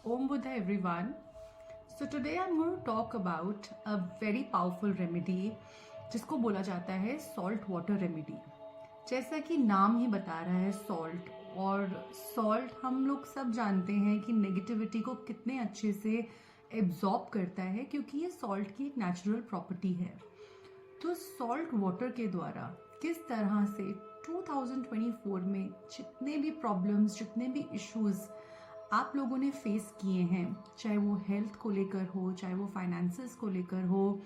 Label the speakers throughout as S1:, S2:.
S1: Om Buddha everyone. So today I'm going to talk about a very powerful remedy जिसको बोला जाता है salt water remedy. जैसा कि नाम ही बता रहा है सॉल्ट, और सॉल्ट हम लोग सब जानते हैं कि नेगेटिविटी को कितने अच्छे से एब्जॉर्ब करता है, क्योंकि ये सॉल्ट की एक नेचुरल प्रॉपर्टी है। तो सॉल्ट वाटर के द्वारा किस तरह से 2024 में जितने भी प्रॉब्लम्स, जितने भी इश्यूज आप लोगों ने फेस किए हैं, चाहे वो हेल्थ को लेकर हो, चाहे वो फाइनेंसेस को लेकर हो,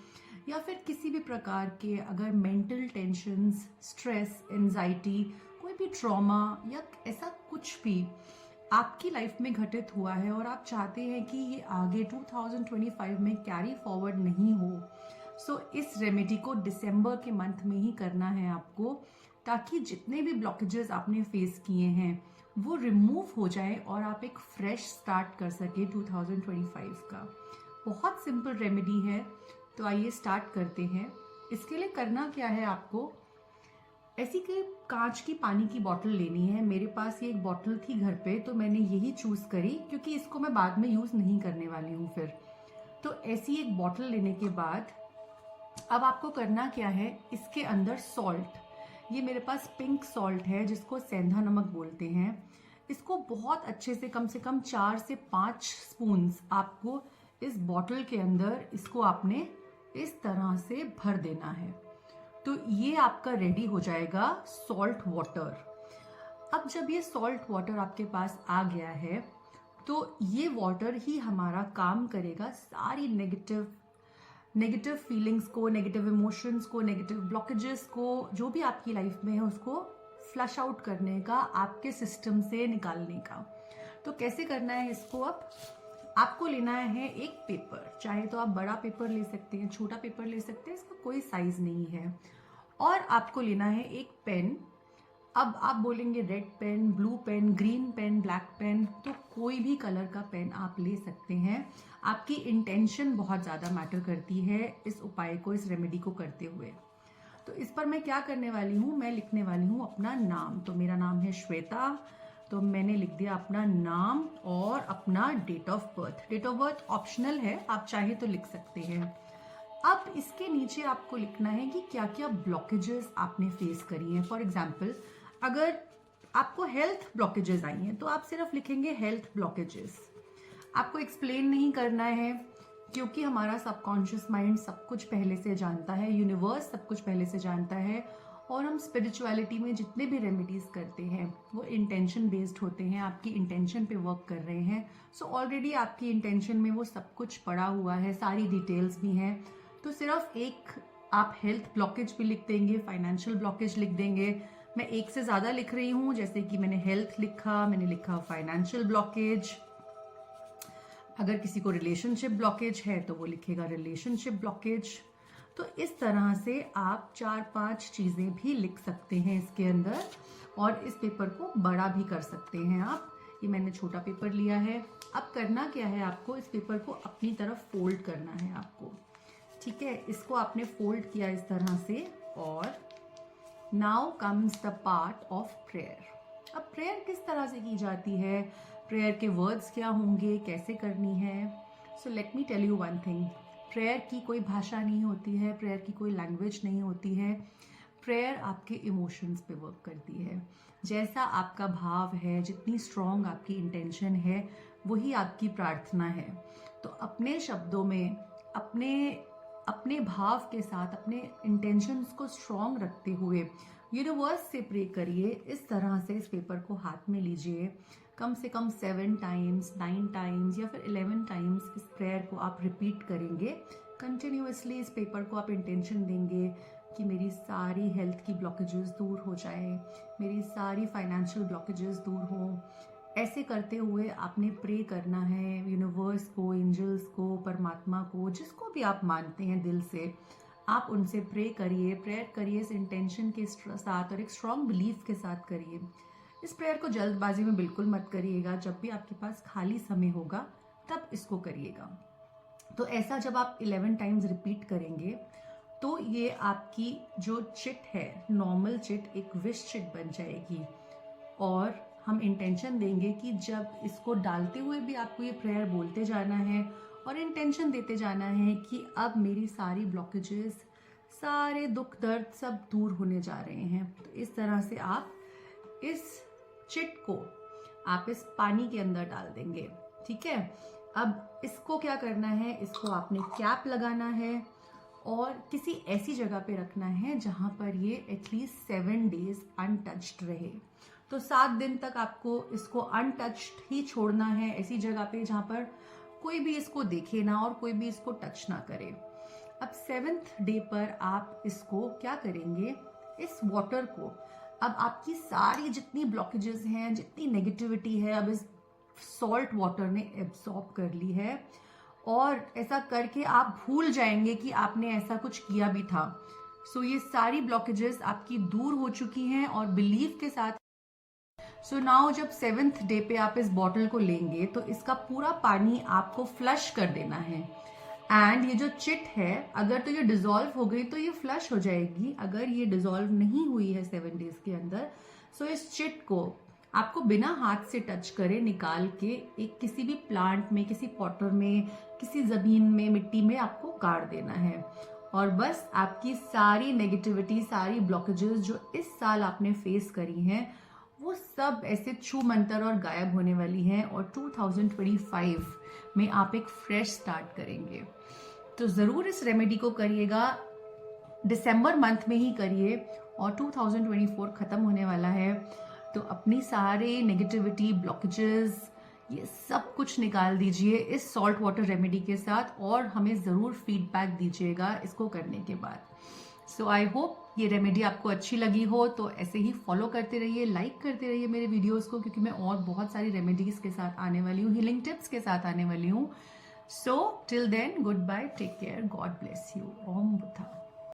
S1: या फिर किसी भी प्रकार के अगर मेंटल टेंशन्स, स्ट्रेस, एंजाइटी, कोई भी ट्रॉमा या ऐसा कुछ भी आपकी लाइफ में घटित हुआ है और आप चाहते हैं कि ये आगे 2025 में कैरी फॉरवर्ड नहीं हो, सो इस रेमेडी को दिसंबर के मंथ में ही करना है आपको, ताकि जितने भी ब्लॉकेजेस आपने फेस किए हैं वो रिमूव हो जाए और आप एक फ्रेश स्टार्ट कर सके 2025 का। बहुत सिंपल रेमेडी है, तो आइए स्टार्ट करते हैं। इसके लिए करना क्या है, आपको ऐसी कि कांच की पानी की बॉटल लेनी है। मेरे पास ये एक बॉटल थी घर पे, तो मैंने यही चूज करी क्योंकि इसको मैं बाद में यूज नहीं करने वाली हूँ फिर। तो ऐसी एक बॉटल लेने के बाद अब आपको करना क्या है, इसके अंदर सॉल्ट, ये मेरे पास पिंक सॉल्ट है जिसको सेंधा नमक बोलते हैं। इसको बहुत अच्छे से कम 4 से 5 स्पून्स आपको इस बॉटल के अंदर, इसको आपने इस तरह से भर देना है। तो ये आपका रेडी हो जाएगा सॉल्ट वाटर। अब जब ये सॉल्ट वाटर आपके पास आ गया है, तो ये वाटर ही हमारा काम करेगा सारी नेगेटिव फीलिंग्स को, नेगेटिव इमोशंस को, नेगेटिव ब्लॉकेजेस को, जो भी आपकी लाइफ में है उसको फ्लश आउट करने का, आपके सिस्टम से निकालने का। तो कैसे करना है इसको, अब आपको लेना है एक पेपर, चाहे तो आप बड़ा पेपर ले सकते हैं, छोटा पेपर ले सकते हैं, इसका कोई साइज नहीं है। और आपको लेना है एक पेन। अब आप बोलेंगे red pen, blue pen, green pen, black pen, तो कोई भी कलर का पेन आप ले सकते हैं। आपकी इंटेंशन बहुत ज़्यादा मैटर करती है इस उपाय को, इस रेमेडी को करते हुए। तो इस पर मैं क्या करने वाली हूँ, मैं लिखने वाली हूँ अपना नाम। तो मेरा नाम है श्वेता, तो मैंने लिख दिया अपना नाम और अपना date of birth. Date of birth optional है, आप चाहे तो लिख सकते हैं। अब इसके नीचे आपको लिखना है कि क्या क्या ब्लॉकेजेस आपने फेस करी हैं। फॉर एग्जाम्पल, अगर आपको हेल्थ ब्लॉकेजेस आई हैं तो आप सिर्फ लिखेंगे हेल्थ ब्लॉकेजेस। आपको एक्सप्लेन नहीं करना है, क्योंकि हमारा सबकॉन्शियस माइंड सब कुछ पहले से जानता है, यूनिवर्स सब कुछ पहले से जानता है, और हम स्पिरिचुअलिटी में जितने भी रेमेडीज करते हैं वो इंटेंशन बेस्ड होते हैं, आपकी इंटेंशन पे वर्क कर रहे हैं। सो ऑलरेडी आपकी इंटेंशन में वो सब कुछ पड़ा हुआ है, सारी डिटेल्स भी हैं। तो सिर्फ एक आप हेल्थ ब्लॉकेज भी लिख देंगे, फाइनेंशियल ब्लॉकेज लिख देंगे। मैं एक से ज्यादा लिख रही हूँ, जैसे कि मैंने हेल्थ लिखा, मैंने लिखा फाइनेंशियल ब्लॉकेज। अगर किसी को रिलेशनशिप ब्लॉकेज है तो वो लिखेगा रिलेशनशिप ब्लॉकेज। तो इस तरह से आप 4-5 चीजें भी लिख सकते हैं इसके अंदर, और इस पेपर को बड़ा भी कर सकते हैं आप। ये मैंने छोटा पेपर लिया है। अब करना क्या है, आपको इस पेपर को अपनी तरफ फोल्ड करना है आपको, ठीक है। इसको आपने फोल्ड किया इस तरह से, और now comes the part of prayer. अब प्रेयर किस तरह से की जाती है, प्रेयर के वर्ड्स क्या होंगे, कैसे करनी है। So let me tell you one thing, prayer की कोई भाषा नहीं होती है, प्रेयर की कोई लैंग्वेज नहीं होती है। प्रेयर आपके इमोशंस पे वर्क करती है। जैसा आपका भाव है, जितनी स्ट्रॉन्ग आपकी इंटेंशन है, वही आपकी प्रार्थना है। तो अपने शब्दों में, अपने भाव के साथ, अपने इंटेंशंस को स्ट्रॉन्ग रखते हुए यूनिवर्स से प्रे करिए। इस तरह से इस पेपर को हाथ में लीजिए, कम से कम 7 टाइम्स, 9 टाइम्स या फिर 11 टाइम्स इस प्रेयर को आप रिपीट करेंगे कंटिन्यूअसली। इस पेपर को आप इंटेंशन देंगे कि मेरी सारी हेल्थ की ब्लॉकेजेस दूर हो जाए, मेरी सारी फाइनेंशियल ब्लॉकेजेस दूर हो। ऐसे करते हुए आपने प्रे करना है यूनिवर्स को, एंजल्स को, परमात्मा को, जिसको भी आप मानते हैं दिल से, आप उनसे प्रेयर करिए इस इंटेंशन के साथ और एक स्ट्रॉन्ग बिलीफ के साथ करिए। इस प्रेयर को जल्दबाजी में बिल्कुल मत करिएगा, जब भी आपके पास खाली समय होगा तब इसको करिएगा। तो ऐसा जब आप 11 टाइम्स रिपीट करेंगे तो ये आपकी जो चिट है, नॉर्मल चिट, एक विश चिट बन जाएगी, और हम इंटेंशन देंगे कि जब इसको डालते हुए भी आपको ये प्रेयर बोलते जाना है और इंटेंशन देते जाना है कि अब मेरी सारी ब्लॉकेजेस, सारे दुख दर्द सब दूर होने जा रहे हैं। तो इस तरह से आप इस चिट को आप इस पानी के अंदर डाल देंगे। ठीक है, अब इसको क्या करना है, इसको आपने कैप लगाना है और किसी ऐसी जगह पे रखना है जहां पर ये एटलीस्ट 7 डेज अनटच्ड रहे। तो 7 दिन तक आपको इसको अनटच्ड ही छोड़ना है, ऐसी जगह पे जहां पर कोई भी इसको देखे ना और कोई भी इसको टच ना करे। अब 7th डे पर आप इसको क्या करेंगे, इस वाटर को, अब आपकी सारी जितनी ब्लॉकेजेस हैं, जितनी नेगेटिविटी है, अब इस सॉल्ट वाटर ने एब्सॉर्ब कर ली है और ऐसा करके आप भूल जाएंगे कि आपने ऐसा कुछ किया भी था। सो ये सारी ब्लॉकेजेस आपकी दूर हो चुकी हैं और बिलीव के साथ। सो नाउ जब 7th डे पे आप इस बॉटल को लेंगे तो इसका पूरा पानी आपको फ्लश कर देना है। एंड ये जो चिट है, अगर तो ये डिजोल्व हो गई तो ये फ्लश हो जाएगी, अगर ये डिजोल्व नहीं हुई है 7 डेज के अंदर, सो इस चिट को आपको बिना हाथ से टच करे निकाल के एक किसी भी प्लांट में, किसी पॉटर में, किसी जमीन में, मिट्टी में आपको गाड़ देना है। और बस आपकी सारी नेगेटिविटी, सारी ब्लॉकेजेस जो इस साल आपने फेस करी हैं, वो सब ऐसे छू मंतर और गायब होने वाली हैं और 2025 में आप एक फ्रेश स्टार्ट करेंगे। तो जरूर इस रेमेडी को करिएगा, दिसंबर मंथ में ही करिए और 2024 खत्म होने वाला है। तो अपनी सारे नेगेटिविटी, ब्लॉकेजेस, ये सब कुछ निकाल दीजिए इस सॉल्ट वाटर रेमेडी के साथ और हमें ज़रूर फीडबैक दीजिएगा इसको करने के बाद। सो आई होप ये रेमेडी आपको अच्छी लगी हो, तो ऐसे ही फॉलो करते रहिए, लाइक करते रहिए मेरे वीडियोस को, क्योंकि मैं और बहुत सारी रेमेडीज के साथ आने वाली हूँ, हीलिंग टिप्स के साथ आने वाली हूँ। So till then, goodbye, take care, God bless you, Om Buddha.